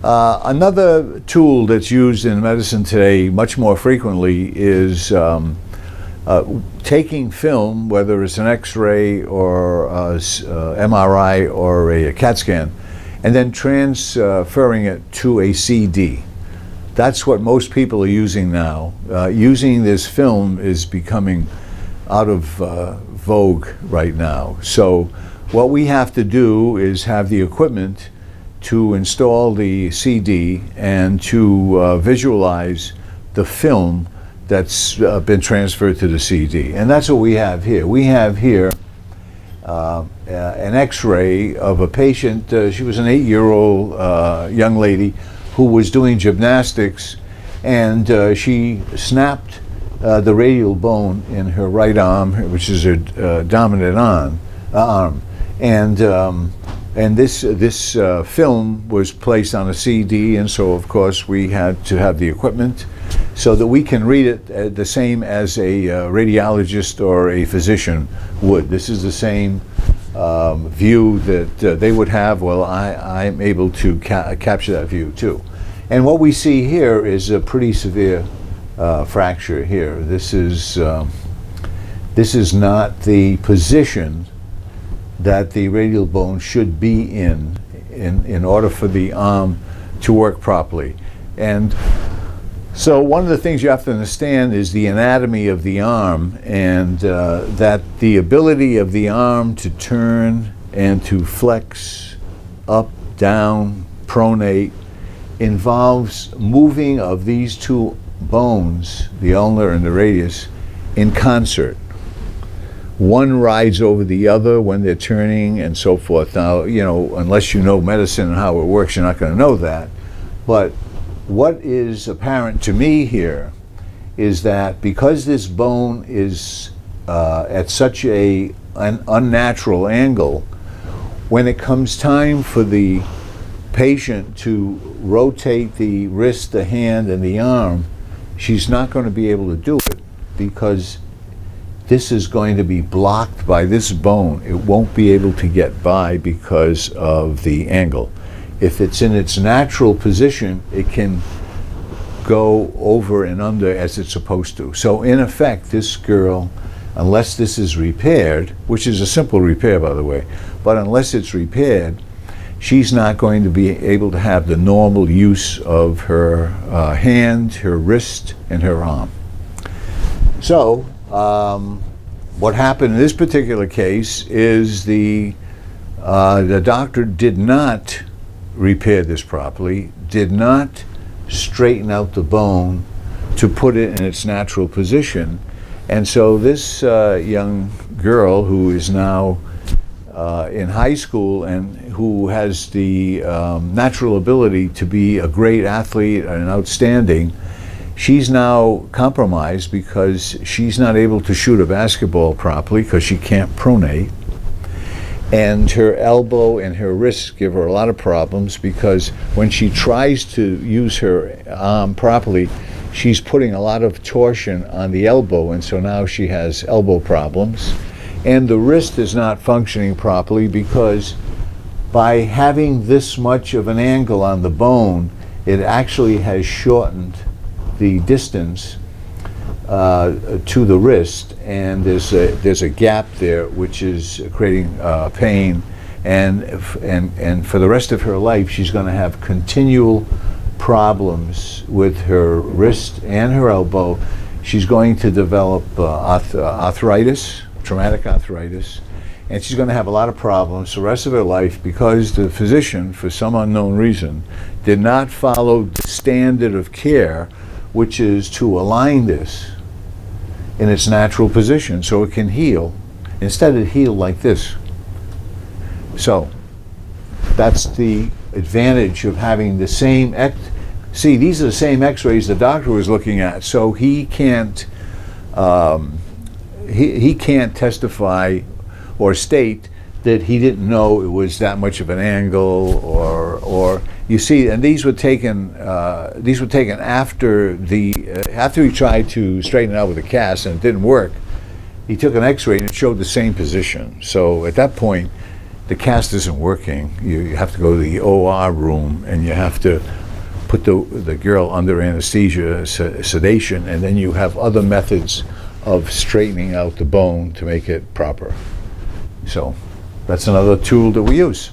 Another tool that's used in medicine today much more frequently is taking film, whether it's an X-ray or MRI or a CAT scan, and then transferring it to a CD. That's what most people are using now. Using this film is becoming out of vogue right now. So what we have to do is have the equipment to install the CD and to visualize the film that's been transferred to the CD. And that's what we have here. We have here an X-ray of a patient. She was an 8-year-old young lady who was doing gymnastics, and she snapped the radial bone in her right arm, which is her dominant arm. And this film was placed on a CD, and so of course we had to have the equipment so that we can read it the same as a radiologist or a physician would. This is the same view that they would have. Well, I'm able to capture that view too. And what we see here is a pretty severe fracture here. This is not the position that the radial bone should be in order for the arm to work properly. And so one of the things you have to understand is the anatomy of the arm, and that the ability of the arm to turn and to flex up, down, pronate, involves moving of these two bones, the ulnar and the radius, in concert. One rides over the other when they're turning and so forth. Now, you know, unless you know medicine and how it works, you're not going to know that. But what is apparent to me here is that because this bone is at such an unnatural angle, when it comes time for the patient to rotate the wrist, the hand, and the arm, she's not going to be able to do it because this is going to be blocked by this bone. It won't be able to get by because of the angle. If it's in its natural position, it can go over and under as it's supposed to. So in effect, this girl, unless this is repaired, which is a simple repair by the way, but unless it's repaired, she's not going to be able to have the normal use of her hand, her wrist, and her arm. So what happened in this particular case is the doctor did not repair this properly, did not straighten out the bone to put it in its natural position. And so this young girl, who is now in high school and who has the natural ability to be a great athlete and outstanding, she's now compromised because she's not able to shoot a basketball properly because she can't pronate. And her elbow and her wrist give her a lot of problems because when she tries to use her arm properly, she's putting a lot of torsion on the elbow, and so now she has elbow problems. And the wrist is not functioning properly because by having this much of an angle on the bone, it actually has shortened the distance to the wrist, and there's a gap there which is creating pain, and for the rest of her life she's going to have continual problems with her wrist and her elbow. She's going to develop arthritis, traumatic arthritis, and she's going to have a lot of problems the rest of her life because the physician, for some unknown reason, did not follow the standard of care, which is to align this in its natural position so it can heal. Instead it healed like this. So that's the advantage of having the same see, these are the same x-rays the doctor was looking at, so he can't he can't testify or state that he didn't know it was that much of an angle, or you see, and these were taken after he tried to straighten it out with a cast and it didn't work. He took an x-ray and it showed the same position. So at that point the cast isn't working, you have to go to the OR room and you have to put the girl under anesthesia, sedation, and then you have other methods of straightening out the bone to make it proper. So that's another tool that we use.